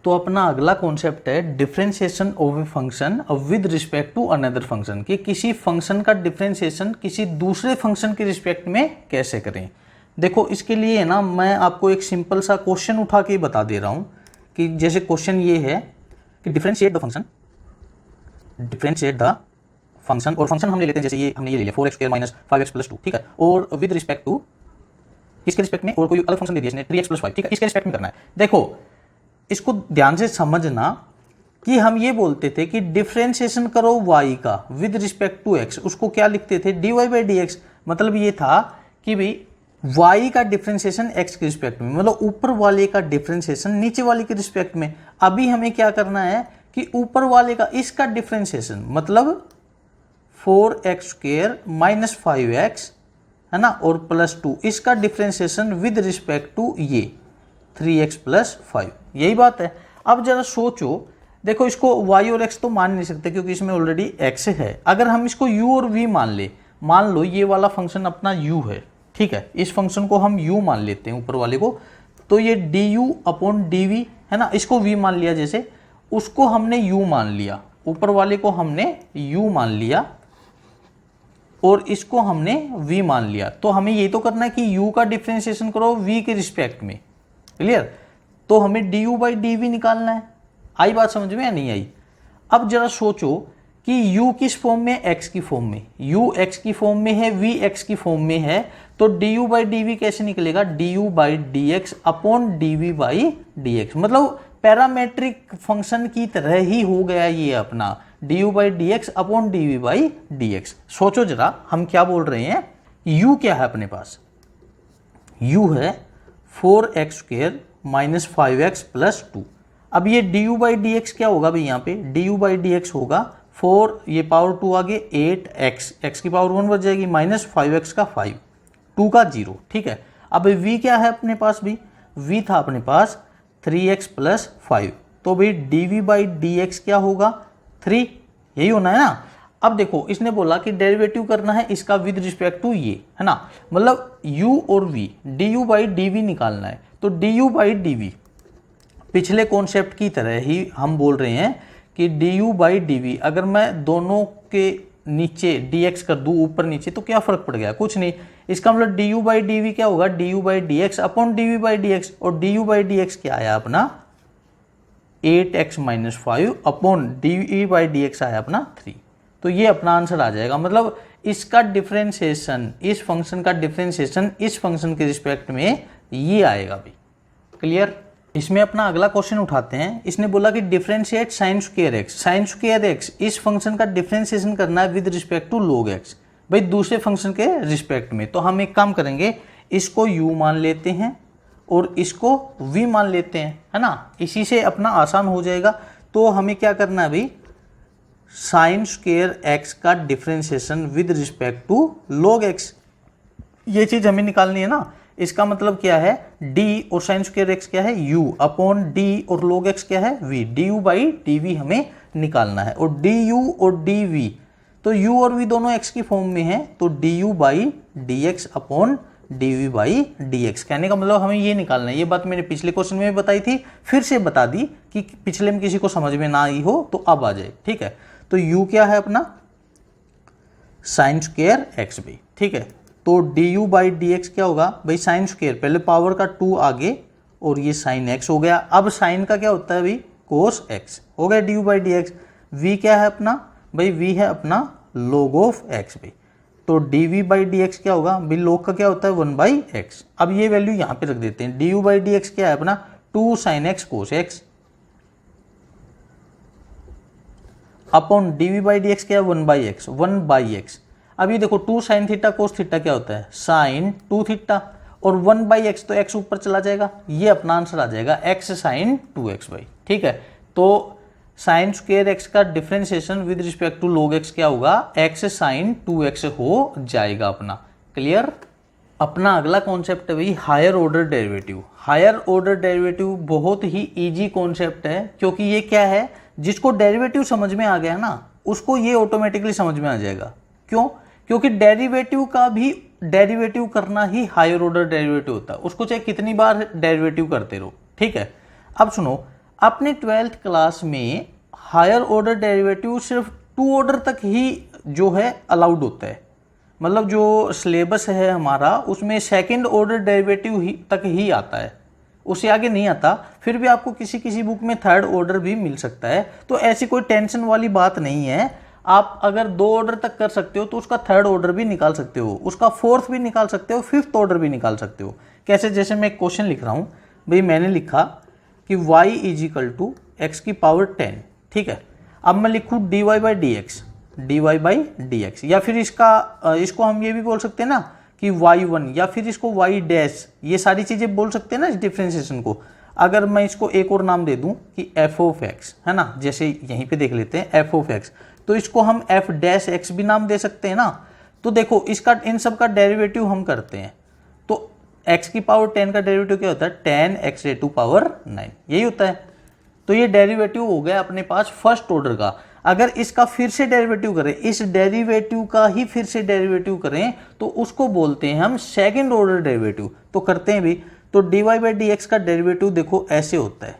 तो अपना अगला कॉन्सेप्ट है differentiation of a function with respect to another function, कि किसी फंक्शन का डिफरेंशिएशन किसी दूसरे फंक्शन के रिस्पेक्ट में कैसे करें। देखो इसके लिए ना मैं आपको एक सिंपल सा क्वेश्चन उठा के बता दे रहा हूं कि जैसे क्वेश्चन ये है कि डिफरेंशिएट द फंक्शन, और फंक्शन हम ले लेते हैं, जैसे ये हमने ये ले लिया 4x² माइनस 5x प्लस 2, ठीक है, और विद रिस्पेक्ट टू किसके रिस्पेक्ट में, और कोई अलग फंक्शन दे दिया इसने 3x प्लस 5, ठीक है, इसके रिस्पेक्ट में करना है। देखो इसको ध्यान से समझना कि हम ये बोलते थे कि डिफरेंशिएशन करो y का विद रिस्पेक्ट टू x, उसको क्या लिखते थे, dy/dx। मतलब ये था कि भाई y का डिफरेंशिएशन x के रिस्पेक्ट में, मतलब ऊपर वाले का डिफरेंशिएशन नीचे वाले के रिस्पेक्ट में। अभी हमें क्या करना है कि ऊपर वाले का इसका डिफरेंशिएशन मतलब 4x² माइनस 5x है ना, और प्लस 2, इसका डिफरेंशिएशन विद रिस्पेक्ट टू ये 3x प्लस 5, यही बात है। अब जरा सोचो, देखो इसको y और x तो मान नहीं सकते क्योंकि इसमें ऑलरेडी x है। अगर हम इसको u और v मान ले, मान लो ये वाला फंक्शन अपना u है, ठीक है, इस फंक्शन को हम u मान लेते हैं ऊपर वाले को, तो ये du/dv है ना, इसको v मान लिया, जैसे उसको हमने u मान लिया, ऊपर वाले को हमने u मान लिया और इसको हमने v मान लिया। तो हमें ये तो करना है कि u का डिफरेंशिएशन करो v के रिस्पेक्ट में, क्लियर। तो हमें du/dv निकालना है। आई बात समझ में या नहीं आई? अब जरा सोचो कि u किस फॉर्म में है, x की फॉर्म में, u x की फॉर्म में है, v x की फॉर्म में है, तो du/dv कैसे निकलेगा, du/dx अपॉन dv/dx, मतलब पैरामेट्रिक फंक्शन की तरह ही हो गया ये अपना du/dx अपॉन dv/dx। सोचो जरा हम क्या बोल रहे हैं, u क्या है अपने पास, u है 4x² माइनस 5x प्लस 2। अब ये du/dx क्या होगा भाई, यहाँ पे du/dx होगा 4, ये पावर 2 आगे 8x, x की पावर 1 बच जाएगी, माइनस 5x का 5, 2 का 0, ठीक है। अब v क्या है अपने पास भी, v था अपने पास 3x प्लस 5, तो भाई dv/dx क्या होगा 3, यही होना है ना। अब देखो इसने बोला कि डेरिवेटिव करना है इसका विद रिस्पेक्ट टू ये, है ना, मतलब u और v, du/dv निकालना है। तो du/dv पिछले कॉन्सेप्ट की तरह ही हम बोल रहे हैं कि du/dv, अगर मैं दोनों के नीचे dx कर दूं ऊपर नीचे तो क्या फर्क पड़ गया, कुछ नहीं। इसका मतलब du/dv क्या होगा, du/dx अपॉन dv/dx, और du/dx क्या आया अपना 8x माइनस 5 अपॉन dv/dx आया अपना 3। तो ये अपना आंसर आ जाएगा, मतलब इसका डिफरेंशिएशन, इस फंक्शन का डिफरेंशिएशन इस फंक्शन के रिस्पेक्ट में ये आएगा भी, क्लियर। इसमें अपना अगला क्वेश्चन उठाते हैं। इसने बोला कि डिफरेंशिएट sin²x इस फंक्शन का डिफरेंशिएशन करना है with respect to log x, भाई दूसरे फंक्शन के रिस्पेक्ट में। तो हम एक काम करेंगे, इसको u मान लेते हैं और इसको v मान लेते हैं, है ना, इसी से अपना आसान हो जाएगा। तो हमें क्या करना है भाई, sin² का differentiation with respect to log x, ये चीज हमें निकालनी है ना। इसका मतलब क्या है, d और sin² क्या है u अपॉन d और log x क्या है v, du/dv हमें निकालना है। और du और dv, तो u और v दोनों x की फॉर्म में है, तो du/dx अपॉन dv/dx। कहने का मतलब हमें ये निकालना है। ये बात मैंने पिछले क्वेश्चन में भी बताई थी, फिर से बता दी कि पिछले में किसी को समझ में ना आई हो तो अब आ जाए, ठीक है। तो u क्या है अपना sin²x भी, ठीक है। तो du/dx क्या होगा भाई, sin², पहले पावर का 2 आगे और ये sin x हो गया। अब sin का क्या होता है भाई, cos x हो गया du/dx। v क्या है अपना भाई, v है अपना log ऑफ x भाई, तो dv/dx क्या होगा भाई, log का क्या होता है 1/x। अब ये वैल्यू यहाँ पे रख देते हैं, du/dx क्या है अपना 2 sin x cos x upon dv/dx क्या है 1/x। अब ये देखो 2 sin थीटा cos थीटा क्या होता है sin 2 थीटा, और 1/x तो x ऊपर चला जाएगा, ये अपना आंसर आ जाएगा x sin 2x भाई, ठीक है। तो sin²x का differentiation with respect to log x क्या होगा, x sin 2x हो जाएगा अपना, क्लियर। अपना अगला कॉन्सेप्ट है भाई higher order derivative. Higher order derivative बहुत ही इजी कॉन्सेप्ट है, क्योंकि ये क्या है, जिसको डेरिवेटिव समझ में आ गया ना उसको ये ऑटोमेटिकली समझ में आ जाएगा। क्यों, क्योंकि डेरिवेटिव का भी डेरिवेटिव करना ही हायर ऑर्डर डेरिवेटिव होता है, उसको चाहे कितनी बार डेरिवेटिव करते रहो, ठीक है। अब सुनो, अपने 12th क्लास में हायर ऑर्डर डेरिवेटिव सिर्फ 2 ऑर्डर तक ही जो है अलाउड होता है, मतलब जो सिलेबस है हमारा उसमें सेकंड ऑर्डर डेरिवेटिव ही तक ही आता है, उससे आगे नहीं आता। फिर भी आपको किसी किसी बुक में थर्ड ऑर्डर भी मिल सकता है, तो ऐसी कोई टेंशन वाली बात नहीं है। आप अगर 2 ऑर्डर तक कर सकते हो तो उसका थर्ड ऑर्डर भी निकाल सकते हो, उसका फोर्थ भी निकाल सकते हो, फिफ्थ ऑर्डर भी निकाल सकते हो। कैसे? जैसे मैं एक क्वेश्चन लिख रहा हूँ भाई, मैंने लिखा कि y इजिकल टू एक्स की पावर 10, ठीक है। अब मैं लिखूँ dy बाई डी एक्स, या फिर इसको हम ये भी बोल सकते हैं ना कि y1, या फिर इसको y डैश, ये सारी चीजें बोल सकते हैं ना इस डिफ्रेंसिएशन को। अगर मैं इसको एक और नाम दे दूं कि f ऑफ x, है ना, जैसे यहीं पे देख लेते हैं f ऑफ x, तो इसको हम f डैश x भी नाम दे सकते हैं ना। तो देखो इसका इन सब का डेरिवेटिव हम करते हैं, तो x की पावर 10 का डेरिवेटिव क्या होता है? 10x रेज़ टू पावर 9, यही होता है। तो ये डेरिवेटिव हो गया अपने पास फर्स्ट ऑर्डर का। अगर इसका फिर से डेरिवेटिव करें, इस डेरिवेटिव का ही फिर से डेरिवेटिव करें, तो उसको बोलते हैं हम सेकंड ऑर्डर डेरिवेटिव। तो करते हैं भी, तो dy बाई डी एक्स का डेरिवेटिव देखो ऐसे होता है।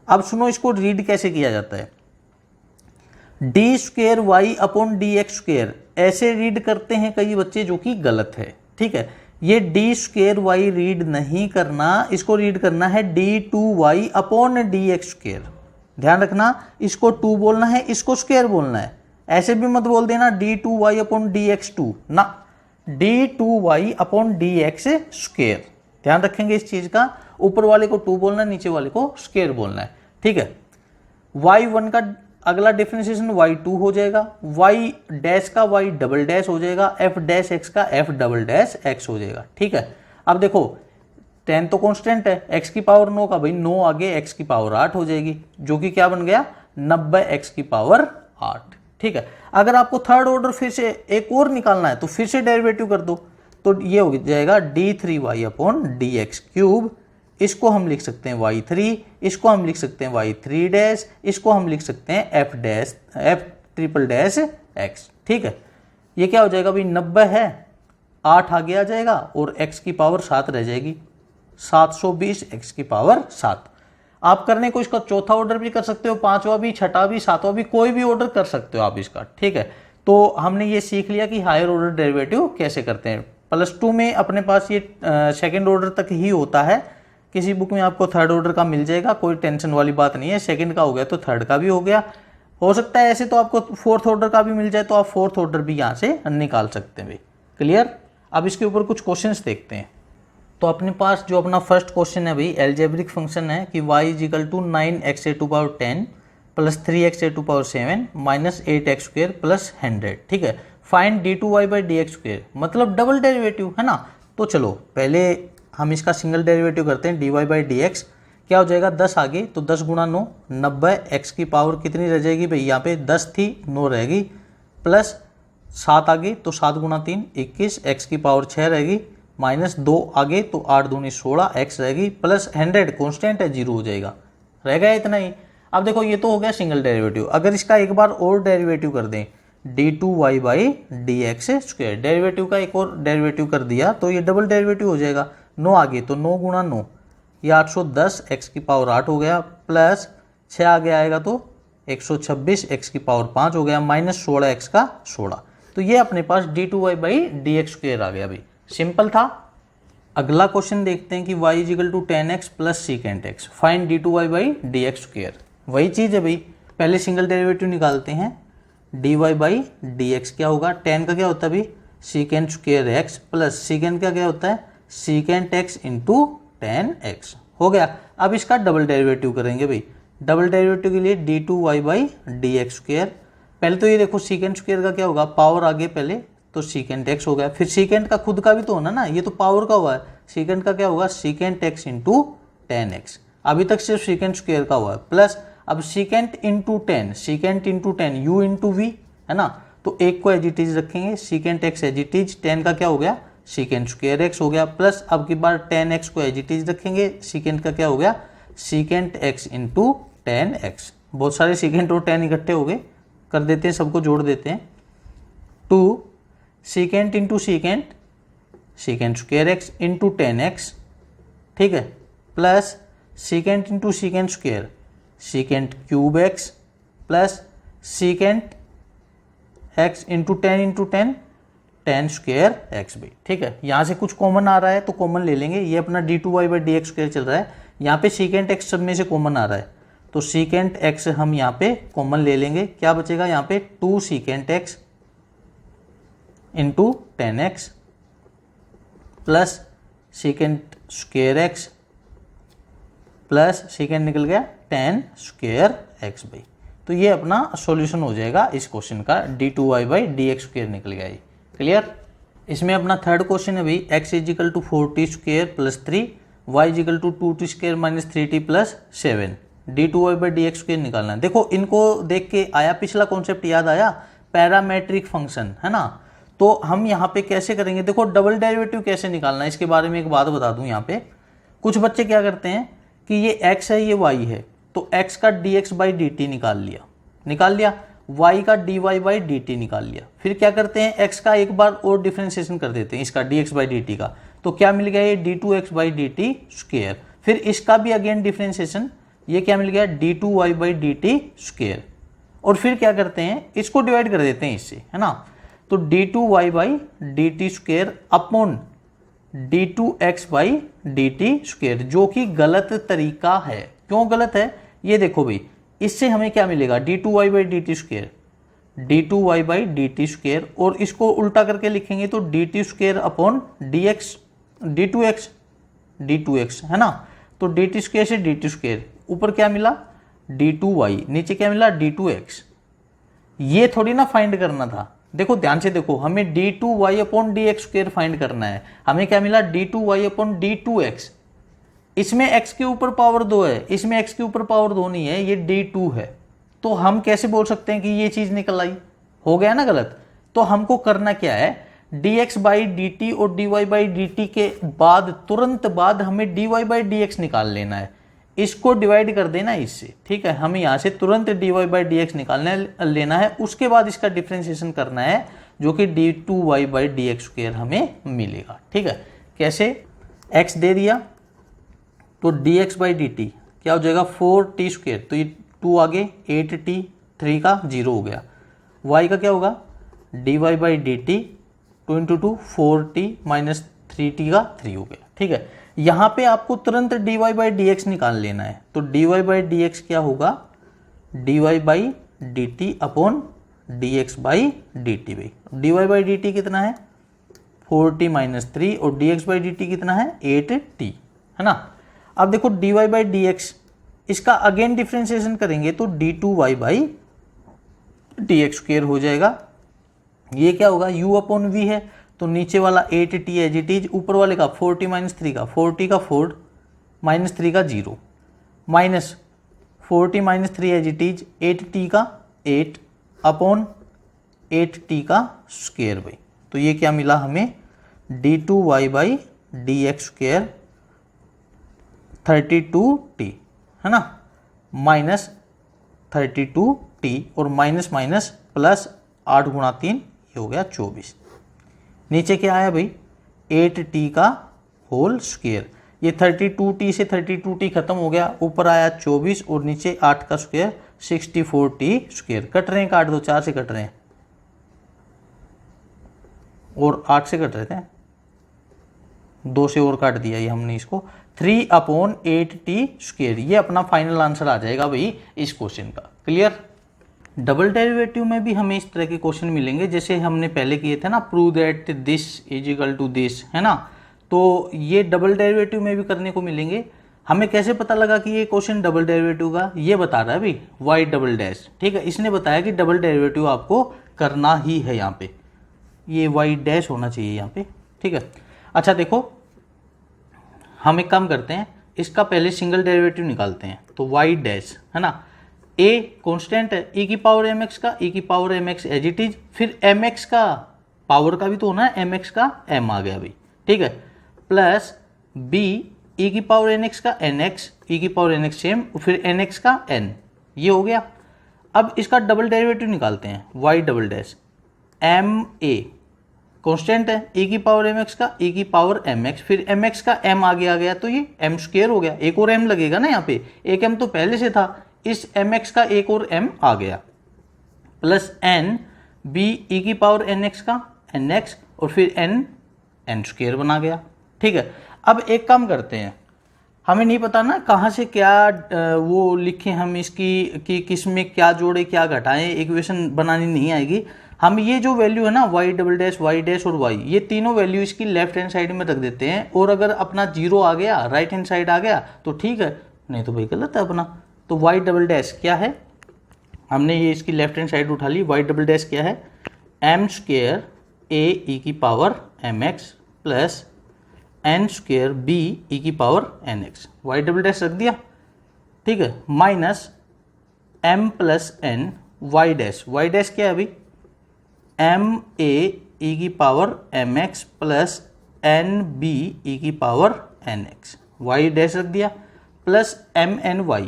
अब सुनो इसको रीड कैसे किया जाता है। D square y upon d x square, ऐसे रीड करते हैं कई बच्चे, जो कि गलत है, ठीक है। ये डी स्क्वेयर वाई रीड नहीं करना, इसको रीड करना है d two y upon d x square. ध्यान रखना, इसको 2 बोलना है, इसको स्क्वेयर बोलना है। ऐसे भी मत बोल देना d two y upon d x 2 ना, d two y upon d x square. ध्यान रखेंगे इस चीज का, ऊपर वाले को 2 बोलना है, नीचे वाले को स्क्वेयर बोलना है, ठीक है। y1 का अगला डिफरेंशिएशन y2 हो जाएगा, y डैश का y डबल डैश हो जाएगा, f डैश x का f डबल डैश x हो जाएगा, ठीक है। अब देखो 10 तो कांस्टेंट है, x की पावर 9 का भाई 9 आगे x की पावर 8 हो जाएगी, जो कि क्या बन गया 90 x की पावर 8, ठीक है। अगर आपको थर्ड ऑर्डर फिर से एक और निकालना है तो फिर से डेरिवेटिव कर दो, तो ये हो जाएगा d3y upon d x cube. इसको हम लिख सकते हैं y3, इसको हम लिख सकते हैं y3 डैश, इसको हम लिख सकते हैं f dash f triple dash x, ठीक है। ये क्या हो जाएगा भाई 90 है, 8 आगे आ जाएगा और x की पावर 7 रह जाएगी, 720 x की पावर 7। आप करने को इसका चौथा ऑर्डर भी कर सकते हो, पांचवा भी, छठा भी, सातवां भी, कोई भी ऑर्डर कर सकते हो आप इसका, ठीक है। तो हमने ये सीख लिया कि हायर ऑर्डर डेरिवेटिव कैसे करते हैं। +2 में अपने पास ये सेकंड ऑर्डर तक ही होता है, किसी बुक में आपको थर्ड ऑर्डर का मिल जाएगा, कोई टेंशन वाली बात नहीं है। सेकंड का हो गया तो थर्ड का भी हो गया, हो सकता है ऐसे तो आपको फोर्थ ऑर्डर का भी मिल जाए, तो आप फोर्थ ऑर्डर भी यहाँ से निकाल सकते हैं भाई। क्लियर? अब इसके ऊपर कुछ क्वेश्चंस देखते हैं। तो अपने पास जो अपना फर्स्ट क्वेश्चन है भाई, एल्जेब्रिक फंक्शन है कि y is equal to 9x a to power 10 plus 3x a to power 7 minus 8x square plus 100, ठीक है। Find d two y by d x square, मतलब डबल डेरिवेटिव है ना। तो चलो पहले हम इसका सिंगल डेरिवेटिव करते हैं, d y by d x क्या हो जाएगा 10 आगे तो 10 गुणा 9 90, x की पावर कितनी रह जाएगी भाई, यहाँ पे 10 थी 9 रहेगी, प्लस 7 आगे तो 7 गुणा 3 21, x की पावर 6 रहेगी, माइनस 2 आगे तो 8 दूनी 16 x रहेगी, प्लस 100 कॉन्स्टेंट है 0 हो जाएगा, रह गया इतना ही। अब देखो ये तो हो गया सिंगल डेरिवेटिव। अगर इसका एक बार और डेरिवेटिव कर दें, d two y by d x square, derivative का एक और डेरिवेटिव कर दिया तो ये डबल डेरिवेटिव हो जाएगा। 9 आगे तो 9 गुणा 9 ये 810 x की पावर 8 हो गया, प्लस 6 आगे आएगा तो 126 x की पावर 5 हो गया, माइनस 16 x का 16। तो ये अपने पास d two y by d x square आ गया भाई, सिंपल था। अगला क्वेश्चन देखते हैं कि y is equal to 10x plus secant x, find d two y by d x square. वही चीज़ है भाई, पहले सिंगल डेरिवेटिव निकालते हैं, d y by d x क्या होगा, 10 का क्या होता है भाई secant square x, plus secant का क्या होता है सीकेंट एक्स इंटू 10x हो गया। अब इसका डबल डेरिवेटिव करेंगे भाई, डबल डेरिवेटिव के लिए d two y by d x square. पहले तो ये देखो सीकेंट स्क्वेयर का क्या होगा, पावर आगे पहले तो सीकेंट एक्स हो गया, फिर सीकेंट का खुद का भी तो होना ना, ये तो पावर का हुआ है, सीकेंट का क्या होगा सीकेंट एक्स इंटू 10x। अभी तक सिर्फ सीकेंट स्क्वेयर का हुआ है, प्लस अब secant into 10, secant into 10 u into v है ना, तो एक को एजिटीज रखेंगे, सीकेंट एक्स एजिटीज, 10 का क्या हो गया सीकेंट स्क्वेयर एक्स हो गया, प्लस अब की बार 10x को एजिटीज रखेंगे, सीकेंट का क्या हो गया सीकेंट एक्स इंटू 10x। बहुत सारे सीकेंट और 10 इकट्ठे हो गए, कर देते हैं सबको जोड़ देते हैं, 2 secant into secant square x into 10x, ठीक है, plus secant into secant square secant cube x plus secant x into ten ten square x by, ठीक है। यहाँ से कुछ कॉमन आ रहा है तो कॉमन ले लेंगे, ये अपना d two y by d x square चल रहा है, यहाँ पे सीकेंट एक्स सब में से कॉमन आ रहा है तो सीकेंट एक्स हम यहाँ पे कॉमन ले लेंगे, क्या बचेगा यहाँ पे 2 secant x into 10x plus secant square x plus secant निकल गया 10 स्क्वेयर एक्स बाई। तो ये अपना सॉल्यूशन हो जाएगा इस क्वेश्चन का, d two y by d x square निकल गया ये। क्लियर। इसमें अपना थर्ड क्वेश्चन है भाई, x is equal to 4t square plus 3 y is equal to 2t square minus 3t plus 7 d two y by d x square निकालना है। देखो इनको देख के आया पिछला कॉन्सेप्ट याद आया, पैरामेट्रिक फंक्शन है ना। तो हम यहाँ पे कैसे करेंगे, देखो डबल डेरिवेटिव कैसे निकालना है इसके बारे में एक बात बता दूं। यहाँ पे कुछ बच्चे क्या करते हैं कि ये x है ये y है, तो x का dx बाई dt निकाल लिया, y का dy बाई dt निकाल लिया, फिर क्या करते हैं x का एक बार और डिफ्रेंशिएशन कर देते हैं इसका dx बाई dt का, तो क्या मिल गया ये d2x बाई dt स्क्वेयर, फिर इसका भी अगेन डिफ्रेंशिएशन, ये क्या मिल गया d2y बाई dt स्क्वेयर, और फिर क्या करते हैं इसको डिवाइड कर देते हैं इससे, है ना। तो d2y by dt square upon d2x by dt square, जो कि गलत तरीका है। क्यों गलत है ये देखो भाई, इससे हमें क्या मिलेगा d2y by dt square, d2y by dt square, और इसको उल्टा करके लिखेंगे तो dt square upon dx d2x है ना। तो dt स्क्वेयर से dt स्क्वेयर, ऊपर क्या मिला d2y, नीचे क्या मिला d2x। ये थोड़ी ना फाइंड करना था, देखो ध्यान से देखो, हमें d2y upon dx square find करना है, हमें क्या मिला d2y अपॉन d2x। इसमें x के ऊपर पावर 2 है, इसमें x के ऊपर पावर 2 नहीं है, ये d2 है, तो हम कैसे बोल सकते हैं कि ये चीज निकल आई, हो गया ना गलत। तो हमको करना क्या है, dx बाई dt और dy बाई dt के बाद तुरंत बाद हमें dy बाई dx निकाल लेना है, इसको डिवाइड कर देना इससे, ठीक है। हमें यहाँ से तुरंत dy बाई dx निकालना लेना है, उसके बाद इसका डिफ्रेंशिएशन करना है, जो कि d2y बाई dx स्क्वेयर हमें मिलेगा, ठीक है। कैसे, x दे दिया तो dx बाई dt क्या हो जाएगा 4t स्क्वेयर, तो ये 2 आगे 8t, 3 का 0 हो गया, y का क्या होगा dy by dt 2 into 2 4t minus 3t का 3 हो गया, ठीक है। यहाँ पे आपको तुरंत dy बाई dx निकाल लेना है, तो dy बाई dx क्या होगा dy by dt upon dx by dt by, dy by dt कितना है 4t माइनस 3 और dx बाई dt कितना है 8t, है ना। अब देखो dy बाई dx, इसका अगेन डिफ्रेंशिएशन करेंगे तो d2y बाई dx स्क्वेयर हो जाएगा, ये क्या होगा u अपॉन v है, तो नीचे वाला 8t एज इट इज, ऊपर वाले का 4t माइनस 3 का 4t का 4 माइनस 3 का 0 minus 4t minus 3 as it is 8t का 8 अपॉन 8t का स्क्वेयर बाई, तो ये क्या मिला हमें d2y by dx square 32t, है ना, माइनस 32t और माइनस माइनस प्लस 8 गुणा 3, ये हो गया 24। नीचे क्या आया भाई 8t का होल स्क्वेयर, ये 32t से 32t खत्म हो गया, ऊपर आया 24 और नीचे 8 का स्क्वेयर 64t स्क्वेयर। कट रहे हैं, काट दो, 4 से कट रहे हैं और 8 से कट रहे थे, 2 से और काट दिया ये हमने इसको, 3 अपॉन 8t स्क्वेयर, ये अपना फाइनल आंसर आ जाएगा भाई इस क्वेश्चन का। क्लियर। डबल डेरिवेटिव में भी हमें इस तरह के क्वेश्चन मिलेंगे जैसे हमने पहले किए थे ना, prove that this is equal to this, है ना। तो ये डबल डेरिवेटिव में भी करने को मिलेंगे। हमें कैसे पता लगा कि ये क्वेश्चन डबल डेरिवेटिव का, ये बता रहा है भाई वाई डबल डैश, ठीक है। इसने बताया कि डबल डेरिवेटिव आपको करना ही है, यहाँ पे ये वाई डैश होना चाहिए यहाँ पे, ठीक है। अच्छा देखो, हम एक काम करते हैं, इसका पहले सिंगल डेरिवेटिव निकालते हैं, तो वाई डैश, है ना, a कांस्टेंट है, e की पावर mx का, e की power mx as it is, फिर mx का पावर का भी तो होना है, mx का m आ गया भाई, ठीक है, प्लस b e की पावर nx का nx, e की पावर nx सेम, फिर nx का n, ये हो गया। अब इसका डबल डेरिवेटिव निकालते हैं, y double dash m a constant है e की पावर mx का e की पावर mx, फिर mx का m आगे आ गया तो ये m स्क्वायर हो गया, एक और m लगेगा ना यहाँ पे, एक m तो पहले से था, इस mx का एक और m आ गया, प्लस n b e की पावर nx का nx और फिर n स्क्वायर बना गया। ठीक है, अब एक काम करते हैं, हमें नहीं पता ना कहाँ से क्या वो लिखें हम इसकी कि किस में क्या जोड़े क्या घटाएं, इक्वेशन बनानी नहीं आएगी। हम ये जो वैल्यू है ना y double dash y dash और y, ये तीनों वैल्यू इसकी लेफ्ट हैंड साइड में रख देते हैं, और अगर अपना जीरो आ गया राइट हैंड साइड आ गया तो ठीक है, नहीं तो भाई गलत है अपना। तो y डबल डैश क्या है, हमने ये इसकी लेफ्ट हैंड साइड उठा ली, y डबल डैश क्या है, m स्क्वायर a e की power mx plus n square b e की power nx, y double dash रख दिया। ठीक है, minus m plus n y dash क्या है अभी, m a e की power mx plus n b e की पावर nx, y डैश रख दिया, प्लस m n y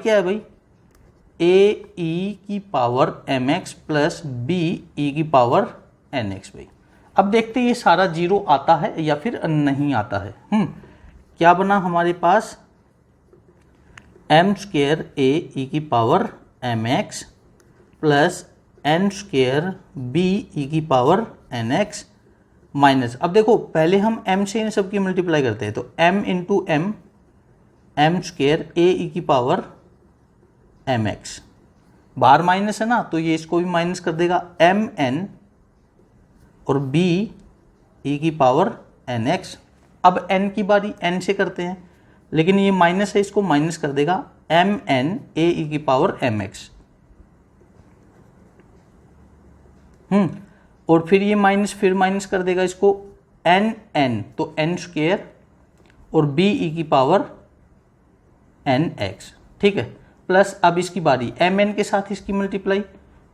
क्या है भाई, a e की power mx plus b e की पावर nx भाई। अब देखते हैं ये सारा जीरो आता है या फिर नहीं आता है। क्या बना हमारे पास, m स्क्वायर a e की power mx plus n square b e की पावर nx माइनस, अब देखो पहले हम m से इन सब की मल्टीप्लाई करते हैं, तो m into m square a e की पावर mx, बाहर माइनस है ना तो ये इसको भी माइनस कर देगा, mn और b e की पावर nx। अब n की बारी n से करते हैं, लेकिन ये माइनस है इसको माइनस कर देगा, mn a e की पावर mx, और फिर ये माइनस फिर माइनस कर देगा इसको, n तो n स्क्वायर और b e की पावर nx। ठीक है, प्लस अब इसकी बारी mn के साथ इसकी मल्टीप्लाई,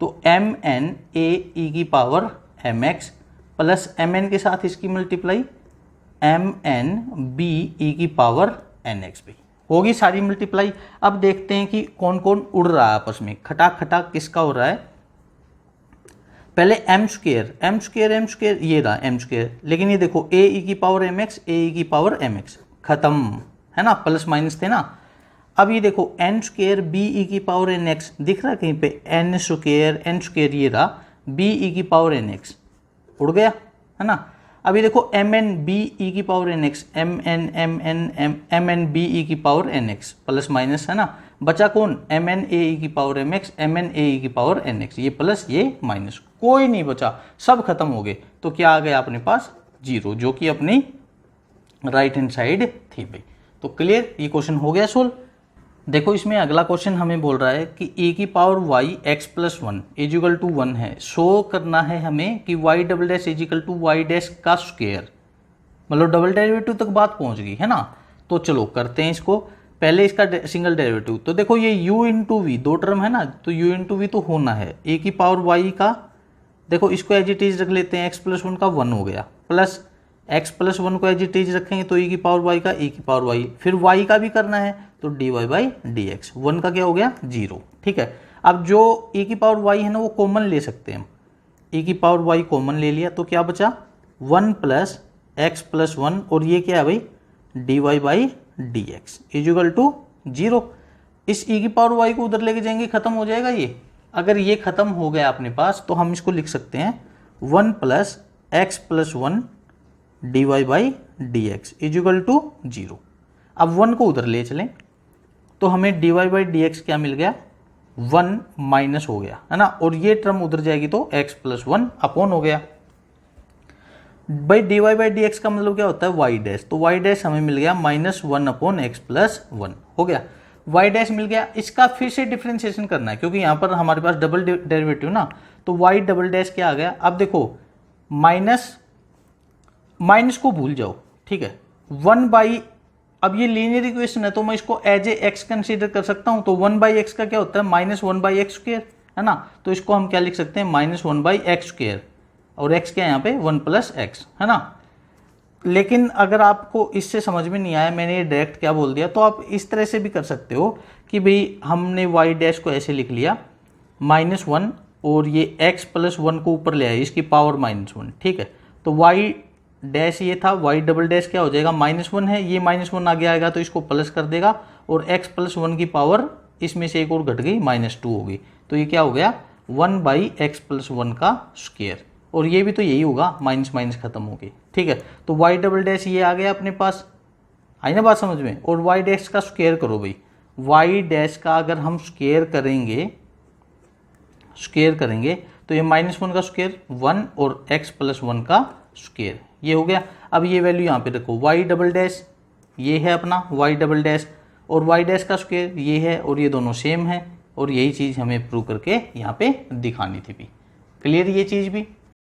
तो mn a e की पावर mx प्लस mn के साथ इसकी मल्टीप्लाई mn b e की पावर nx भी होगी सारी मल्टीप्लाई। अब देखते हैं कि कौन कौन उड़ रहा है आपस में, खटाक खटाक किसका हो रहा है। पहले m स्क्वायर ये रहा m स्क्वायर, लेकिन ये देखो a e की पावर mx a e की पावर mx खत्म है ना, प्लस माइनस थे ना। अब ये देखो n स्क्वायर b e की पावर nx दिख रहा है कहीं पे, n स्क्वायर ये रहा b e की पावर nx उड़ गया है ना। अब ये देखो mn b e की power nx mn b e की पावर nx प्लस माइनस है ना, बचा कौन, mn a e की power mx mn a e की पावर nx, ये प्लस ये माइनस, कोई नहीं बचा, सब खत्म हो गए। तो क्या आ गया अपने पास, जीरो, जो कि अपनी राइट हैंड साइड थी भाई। तो क्लियर, ये क्वेश्चन हो गया सोल्व। देखो इसमें अगला क्वेश्चन हमें बोल रहा है कि e की power y x plus 1 is equal to 1 है, शो करना है हमें कि y double dash is equal to y dash का स्क्वायर, मतलब डबल डेरिवेटिव तक बात पहुंच गई है ना। तो चलो करते हैं इसको, पहले इसका सिंगल डेरिवेटिव, तो देखो ये u इंटू वी दो टर्म है ना, तो u इंटू वी तो होना है, e की पावर y का देखो इसको एज इट इज रख लेते हैं, x प्लस 1 का 1 हो गया, प्लस x प्लस 1 को एज इट इज रखेंगे तो e की पावर y का e की पावर y, फिर y का भी करना है तो dy बाई डी एक्स, 1 का क्या हो गया, 0। ठीक है, अब जो e की पावर y है ना वो कॉमन ले सकते हैं हम, e की पावर y कॉमन ले लिया तो क्या बचा 1 प्लस x प्लस 1, और ये क्या है भाई dy by d x is equal to 0। इस e की पावर y को उधर लेके जाएंगे, खत्म हो जाएगा ये। अगर ये खत्म हो गया अपने पास तो हम इसको लिख सकते हैं 1 plus x plus 1 dy by d x is equal to 0। अब 1 को उधर ले चलें तो हमें dy बाई डी एक्स क्या मिल गया, 1 माइनस हो गया है ना, और ये टर्म उधर जाएगी तो x प्लस 1 अपॉन हो गया। भाई dy बाई डी एक्स का मतलब क्या होता है y डैश, तो y डैश हमें मिल गया माइनस 1 अपॉन x प्लस 1 हो गया, y डैश मिल गया। इसका फिर से डिफ्रेंशिएशन करना है क्योंकि यहाँ पर हमारे पास डबल डेरिवेटिव ना, तो y डबल डैश क्या आ गया। अब देखो माइनस को भूल जाओ, ठीक है, 1 बाई, अब ये लीनियर इक्वेशन है तो मैं इसको एज ए एक्स कंसीडर कर सकता हूं, तो 1 बाई एक्स का क्या होता है माइनस 1 बाई एक्स स्क्वायर है ना, तो इसको हम क्या लिख सकते हैं माइनस 1 बाई एक्स स्क्वायर, और x क्या है यहाँ पे 1 प्लस एक्स है ना। लेकिन अगर आपको इससे समझ में नहीं आया, मैंने ये डायरेक्ट क्या बोल दिया, तो आप इस तरह से भी कर सकते हो कि भाई हमने y डैश को ऐसे लिख लिया माइनस 1 और ये x प्लस 1 को ऊपर ले आए, इसकी पावर -1, ठीक है। तो y डैश ये था, y डबल डैश क्या हो जाएगा, -1 है, ये -1 आगे आएगा तो इसको प्लस कर देगा, और x प्लस 1 की पावर इसमें से एक और घट गई, -2 हो गई। तो ये क्या हो गया, 1/x प्लस 1 का स्क्वायर। और ये भी तो यही होगा, माइनस माइनस खत्म हो गई, ठीक है। तो y डबल डैश ये आ गया अपने पास, आई ना बात समझ में। और y डैश का स्क्वायर करो भाई, y डैश का अगर हम स्क्वायर करेंगे तो ये -1 का स्क्वायर 1 और x प्लस 1 का स्क्वायर, ये हो गया। अब ये वैल्यू यहाँ पे रखो, y डबल डैश ये है अपना y डबल डैश, और y डैश का स्क्वायर ये है, और ये दोनों सेम है, और यही चीज़ हमें प्रूव करके यहाँ पे दिखानी थी भी। क्लियर ये चीज़ भी।